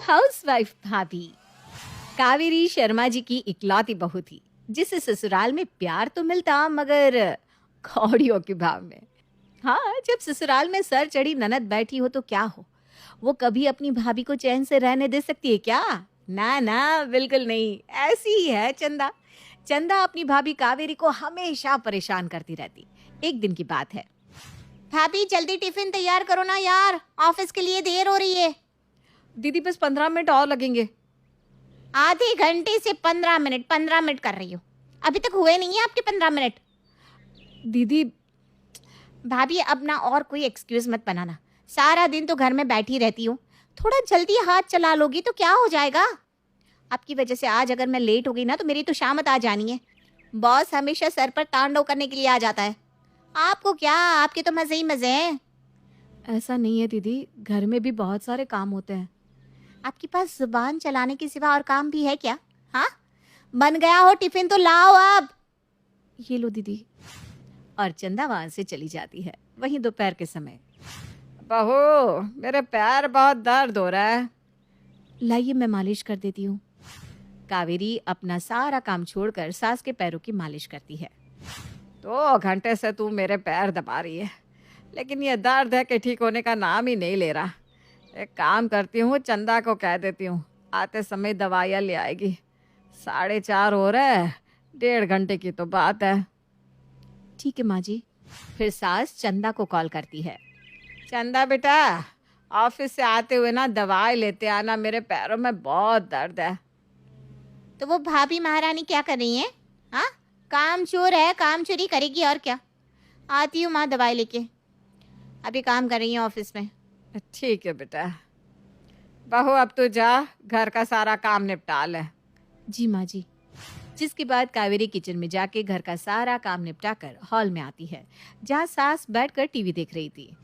Housewife भाभी कावेरी शर्मा जी की इकलौती बहू थी, जिसे ससुराल में प्यार तो मिलता मगर कौड़ियों के भाव में। हाँ, जब ससुराल में सर चढ़ी ननद बैठी हो तो क्या हो, वो कभी अपनी भाभी को चैन से रहने दे सकती है क्या? ना ना, बिल्कुल नहीं। ऐसी ही है चंदा। चंदा अपनी भाभी कावेरी को हमेशा परेशान करती रहती। एक दिन की बात है। भाभी जल्दी टिफिन तैयार करो ना यार, ऑफिस के लिए देर हो रही है। दीदी बस 15 मिनट और लगेंगे। आधे घंटे से 15 मिनट 15 मिनट कर रही हो, अभी तक हुए नहीं है आपके 15 मिनट। दीदी भाभी अब ना और कोई एक्सक्यूज मत बनाना, सारा दिन तो घर में बैठी रहती हूँ, थोड़ा जल्दी हाथ चला लोगी तो क्या हो जाएगा। आपकी वजह से आज अगर मैं लेट हो गई ना तो मेरी तो शामत आ जानी है। बॉस हमेशा सर पर तांडव करने के लिए आ जाता है। आपको क्या, आपके तो मजे ही मजे हैं। ऐसा नहीं है दीदी, घर में भी बहुत सारे काम होते हैं। आपके पास जुबान चलाने के सिवा और काम भी है क्या? हाँ, बन गया हो टिफिन तो लाओ अब। ये लो दीदी। और चंदा वहां से चली जाती है। वहीं दोपहर के समय, बहू मेरे पैर बहुत दर्द हो रहा है। लाइए मैं मालिश कर देती हूँ। कावेरी अपना सारा काम छोड़कर सास के पैरों की मालिश करती है। 2 घंटे से तू मेरे पैर दबा रही है, लेकिन ये दर्द है कि ठीक होने का नाम ही नहीं ले रहा। एक काम करती हूँ, चंदा को कह देती हूँ आते समय दवाइयाँ ले आएगी। 4:30 हो रहा है, 1.5 घंटे की तो बात है। ठीक है माँ जी। फिर सास चंदा को कॉल करती है। चंदा बेटा, ऑफिस से आते हुए ना दवाई लेते आना, मेरे पैरों में बहुत दर्द है। तो वो भाभी महारानी क्या कर रही है? हाँ, काम चोर है, काम चोरी करेगी और क्या। आती हूँ माँ दवाई लेके, अभी काम कर रही है ऑफिस में। ठीक है बेटा। बहू अब तो जा, घर का सारा काम निपटा ले। जी माँ जी। जिसके बाद कावेरी किचन में जाके घर का सारा काम निपटा कर हॉल में आती है, जहाँ सास बैठकर टीवी देख रही थी।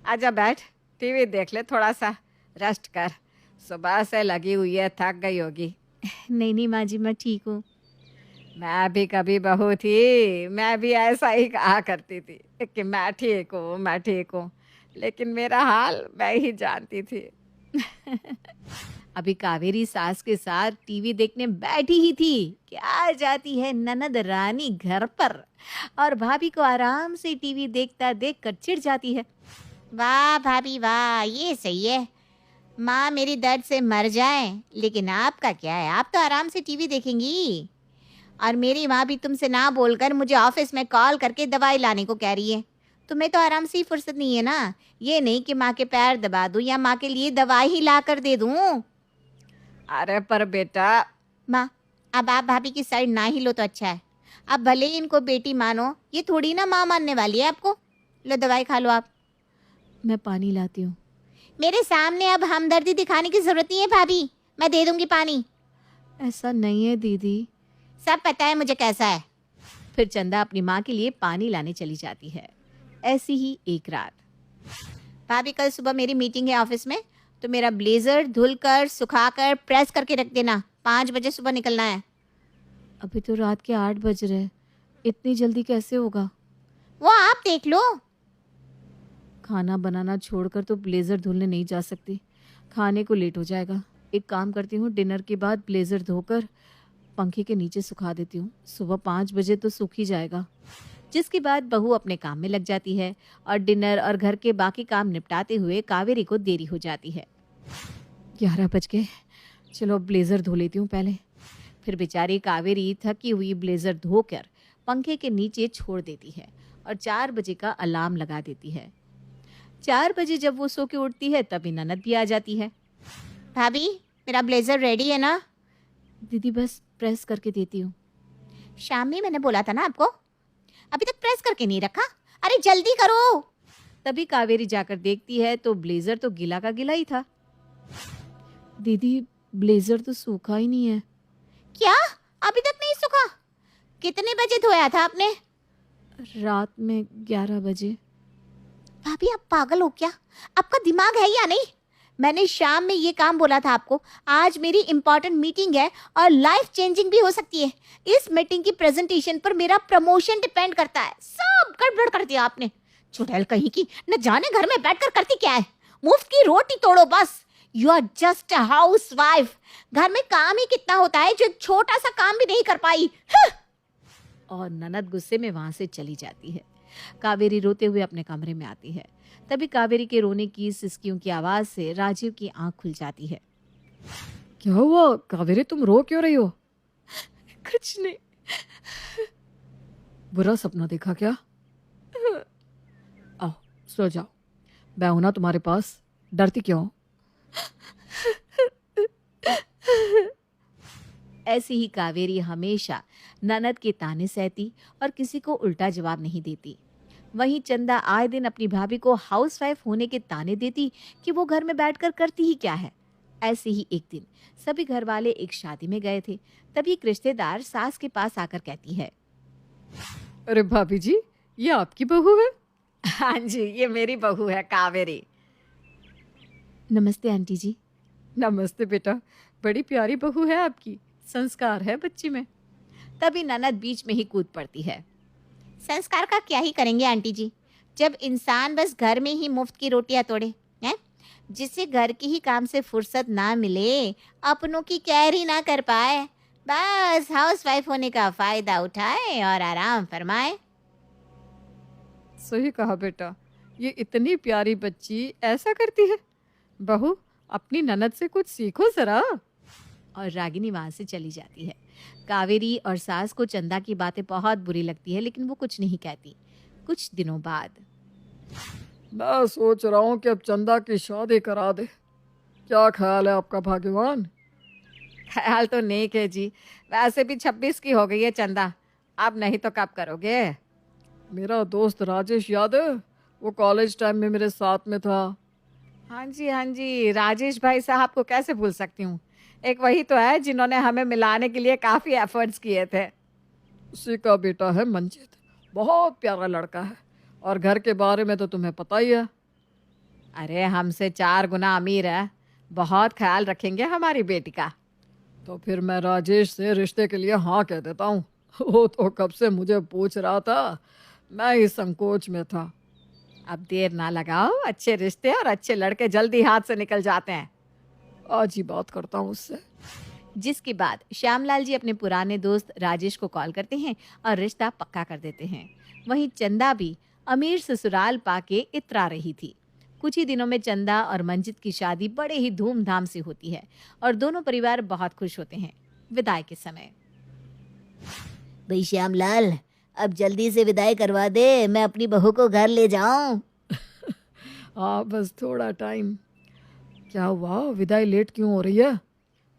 आजा बैठ, टीवी देख ले, थोड़ा सा रेस्ट कर। सुबह से लगी हुई है, थक गई होगी। नहीं नहीं माँ जी, मैं ठीक हूँ। मैं भी कभी बहू थी, मैं भी ऐसा ही कहा करती थी कि मैं ठीक हूँ, मैं ठीक हूँ, लेकिन मेरा हाल मैं ही जानती थी। अभी कावेरी सास के साथ टीवी देखने बैठी ही थी कि आ जाती है ननद रानी घर पर और भाभी को आराम से टीवी देखता देखकर चिढ़ जाती है। वाह भाभी वाह, ये सही है। माँ मेरी दर्द से मर जाए, लेकिन आपका क्या है, आप तो आराम से टीवी देखेंगी। और मेरी माँ भी तुमसे ना बोलकर मुझे ऑफिस में कॉल करके दवाई लाने को कह रही है। तुम्हें तो आराम से ही फुर्सत नहीं है ना, ये नहीं कि माँ के पैर दबा दूँ या माँ के लिए दवाई ही ला कर दे दूँ। अरे पर बेटा। माँ, अब आप भाभी की साइड ना ही लो तो अच्छा है। अब भले ही इनको बेटी मानो, ये थोड़ी ना माँ मानने वाली है आपको। लो दवाई खा लो आप। मैं पानी लाती हूँ। मेरे सामने अब हमदर्दी दिखाने की जरूरत नहीं है भाभी, मैं दे दूंगी पानी। ऐसा नहीं है दीदी। सब पता है मुझे कैसा है। फिर चंदा अपनी माँ के लिए पानी लाने चली जाती है। ऐसी ही एक रात। भाभी कल सुबह मेरी मीटिंग है ऑफिस में, तो मेरा ब्लेजर धुलकर सुखाकर प्रेस करके रख देना, 5 बजे सुबह निकलना है। अभी तो रात के 8 बज रहे, इतनी जल्दी कैसे होगा? वो आप देख लो। खाना बनाना छोड़कर तो ब्लेजर धुलने नहीं जा सकती, खाने को लेट हो जाएगा। एक काम करती हूँ, डिनर के बाद ब्लेजर धोकर पंखे के नीचे सुखा देती हूँ, सुबह 5 बजे तो सूख ही जाएगा। जिसके बाद बहू अपने काम में लग जाती है और डिनर और घर के बाकी काम निपटाते हुए कावेरी को देरी हो जाती है। 11 बज गए, चलो ब्लेजर धो लेती हूँ पहले। फिर बेचारी कावेरी थकी हुई ब्लेजर धोकर पंखे के नीचे छोड़ देती है और 4 बजे का अलार्म लगा देती है। 4 बजे जब वो सो के उठती है तभी ननद भी आ जाती है। भाभी मेरा ब्लेजर रेडी है ना? दीदी बस प्रेस करके देती हूँ। शाम में मैंने बोला था ना आपको, अभी तक प्रेस करके नहीं रखा, अरे जल्दी करो। तभी कावेरी जाकर देखती है तो ब्लेजर तो गिला का गिला ही था। दीदी ब्लेजर तो सूखा ही नहीं है। क्या, अभी तक नहीं सूखा? कितने बजे धोया था आपने? रात में 11 बजे। भाभी आप पागल हो क्या, आपका दिमाग है या नहीं? मैंने शाम में ये काम बोला था आपको। आज मेरी इंपॉर्टेंट मीटिंग है और लाइफ चेंजिंग भी हो सकती है। इस मीटिंग की प्रेजेंटेशन पर मेरा प्रमोशन डिपेंड करता है। सब गड़बड़ कर दिया आपने। चुड़ैल कहीं की, न जाने घर में बैठकर करती क्या है। मुफ्त की रोटी तोड़ो बस। You are just a housewife. घर में काम ही कितना होता है जो एक छोटा सा काम भी नहीं कर पाई। और ननद गुस्से में वहां से चली जाती है। कावेरी रोते हुए अपने कमरे में आती है। तभी कावेरी के रोने की सिसकियों की आवाज से राजीव की आंख खुल जाती है। क्या हुआ कावेरी, तुम रो क्यों रही हो? कुछ नहीं। बुरा सपना देखा क्या? आओ सो जाओ, मैं हूं ना तुम्हारे पास, डरती क्यों? ऐसी ही कावेरी हमेशा ननद के ताने सहती और किसी को उल्टा जवाब नहीं देती। वहीं चंदा आए दिन अपनी भाभी को हाउसवाइफ होने के ताने देती कि वो घर में बैठकर करती ही क्या है। ऐसे ही एक दिन सभी घर वाले एक शादी में गए थे। तभी एक रिश्तेदार सास के पास आकर कहती है, अरे भाभी जी, ये आपकी बहू है? हाँ जी, ये मेरी बहू है कावेरी। नमस्ते आंटी जी। नमस्ते बेटा, बड़ी प्यारी बहू है आपकी, संस्कार है बच्ची में। तभी ननद बीच में ही कूद पड़ती है। संस्कार का क्या ही करेंगे आंटी जी, जब इंसान बस घर में ही मुफ्त की रोटियां तोड़े हैं, जिससे घर के ही काम से फुर्सत ना मिले, अपनों की केयर ही ना कर पाए, बस हाउस वाइफ होने का फायदा उठाए और आराम फरमाए। सही कहा बेटा, ये इतनी प्यारी बच्ची ऐसा करती है। बहू, अपनी ननद से कुछ सीखो जरा। और रागिनी वहां से चली जाती है। कावेरी और सास को चंदा की बातें बहुत बुरी लगती है, लेकिन वो कुछ नहीं कहती। कुछ दिनों बाद मैं सोच रहा हूँ कि अब चंदा की शादी करा दे। क्या ख्याल है आपका भाग्यवान? ख्याल तो नेक है जी, वैसे भी 26 की हो गई है चंदा, अब नहीं तो कब करोगे? मेरा दोस्त राजेश याद है, वो कॉलेज टाइम में मेरे साथ में था। हाँ जी, राजेश भाई साहब को कैसे भूल सकती हूँ। एक वही तो है जिन्होंने हमें मिलाने के लिए काफ़ी एफर्ट्स किए थे। उसी का बेटा है मंजित, बहुत प्यारा लड़का है, और घर के बारे में तो तुम्हें पता ही है। अरे हमसे 4 गुना अमीर है, बहुत ख्याल रखेंगे हमारी बेटी का। तो फिर मैं राजेश से रिश्ते के लिए हाँ कह देता हूँ। वो तो कब से मुझे पूछ रहा था, मैं ही संकोच में था। अब देर ना लगाओ, अच्छे रिश्ते और अच्छे लड़के जल्दी हाथ से निकल जाते हैं। आज ही बात करता हूँ उससे। जिसके बाद श्यामलाल जी अपने पुराने दोस्त राजेश को कॉल करते हैं और रिश्ता पक्का कर देते हैं। वहीं चंदा भी अमीर ससुराल पाके इतरा रही थी। कुछ ही दिनों में चंदा और मंजित की शादी बड़े ही धूमधाम से होती है और दोनों परिवार बहुत खुश होते हैं। विदाई के समय, भाई श्यामलाल, अब जल्दी से विदाई करवा दे, मैं अपनी बहू को घर ले जाऊं। हाँ, बस थोड़ा टाइम। क्या हुआ, विदाई लेट क्यों हो रही है?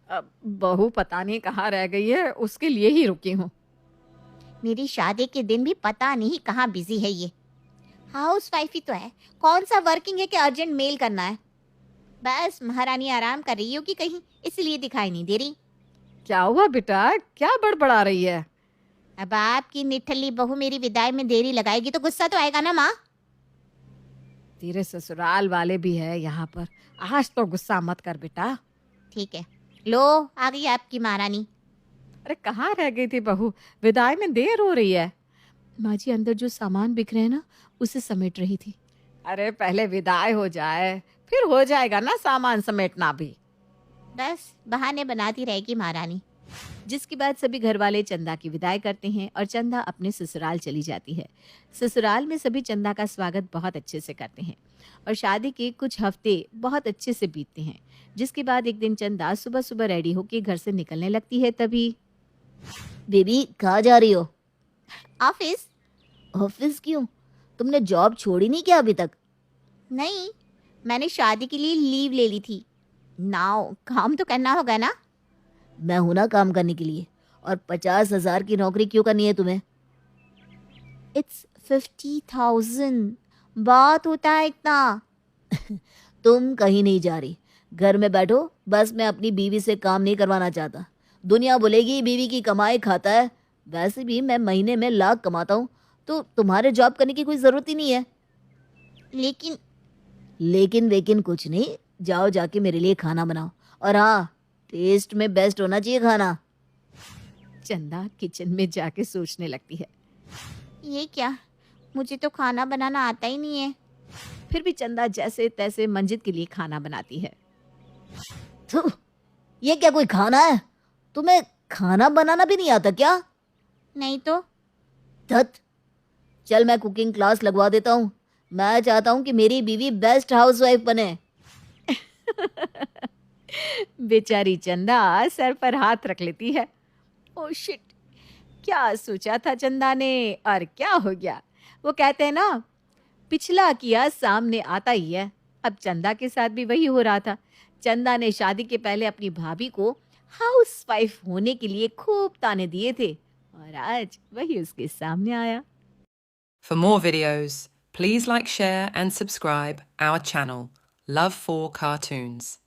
अब बहू पता नहीं कहाँ रह गई है, उसके लिए ही रुकी हूँ। मेरी शादी के दिन भी पता नहीं कहाँ बिजी है ये। हाउस वाइफ ही तो है, कौन सा वर्किंग है कि अर्जेंट मेल करना है। बस महारानी आराम कर रही होगी कहीं, इसलिए दिखाई नहीं दे रही। क्या हुआ बेटा, क्या बड़बड़ा रही है? अब आपकी निठल्ली बहू मेरी विदाई में देरी लगाएगी तो गुस्सा तो आएगा ना माँ। तेरे ससुराल वाले भी है यहाँ पर, आज तो गुस्सा मत कर बेटा। ठीक है, लो आ गई आपकी महारानी। अरे कहाँ रह गई थी बहू, विदाई में देर हो रही है। माँ जी, अंदर जो सामान बिखरे हैं ना, उसे समेट रही थी। अरे पहले विदाई हो जाए, फिर हो जाएगा ना सामान समेटना भी। बस बहाने बनाती रहेगी महारानी। जिसके बाद सभी घर वाले चंदा की विदाई करते हैं और चंदा अपने ससुराल चली जाती है। ससुराल में सभी चंदा का स्वागत बहुत अच्छे से करते हैं और शादी के कुछ हफ्ते बहुत अच्छे से बीतते हैं। जिसके बाद एक दिन चंदा सुबह सुबह रेडी होकर घर से निकलने लगती है। तभी, बेबी कहाँ जा रही हो? ऑफिस। ऑफिस क्यों? तुमने जॉब छोड़ी नहीं क्या अभी तक? नहीं, मैंने शादी के लिए लीव ले ली थी। नाउ काम तो करना होगा ना। मैं हूं ना काम करने के लिए, और 50,000 की नौकरी क्यों करनी है तुम्हें? इट्स 50,000, बात होता है इतना। तुम कहीं नहीं जा रही, घर में बैठो। बस मैं अपनी बीवी से काम नहीं करवाना चाहता। दुनिया बोलेगी बीवी की कमाई खाता है, वैसे भी मैं महीने में लाख कमाता हूँ, तो तुम्हारे जॉब करने की कोई ज़रूरत ही नहीं है। लेकिन वेकिन कुछ नहीं, जाओ जाके मेरे लिए खाना बनाओ, और हाँ, टेस्ट में बेस्ट होना चाहिए खाना। चंदा किचन में जाके सोचने लगती है, ये क्या, मुझे तो खाना बनाना आता ही नहीं है। फिर भी चंदा जैसे तैसे मंजित के लिए खाना बनाती है। थू, ये क्या कोई खाना है? तुम्हें खाना बनाना भी नहीं आता क्या? नहीं तो। धत, चल मैं कुकिंग क्लास लगवा देता हूँ। मैं चाहता हूँ कि मेरी बीवी बेस्ट हाउसवाइफ बने। बेचारी चंदा सर पर हाथ रख लेती है। ओ शिट, क्या सोचा था चंदा ने और क्या हो गया। वो कहते हैं ना, पिछला किया सामने आता ही है। अब चंदा के साथ भी वही हो रहा था। चंदा ने शादी के पहले अपनी भाभी को हाउसवाइफ होने के लिए खूब ताने दिए थे और आज वही उसके सामने आया। For more videos, please like, share and subscribe our channel, Love for Cartoons.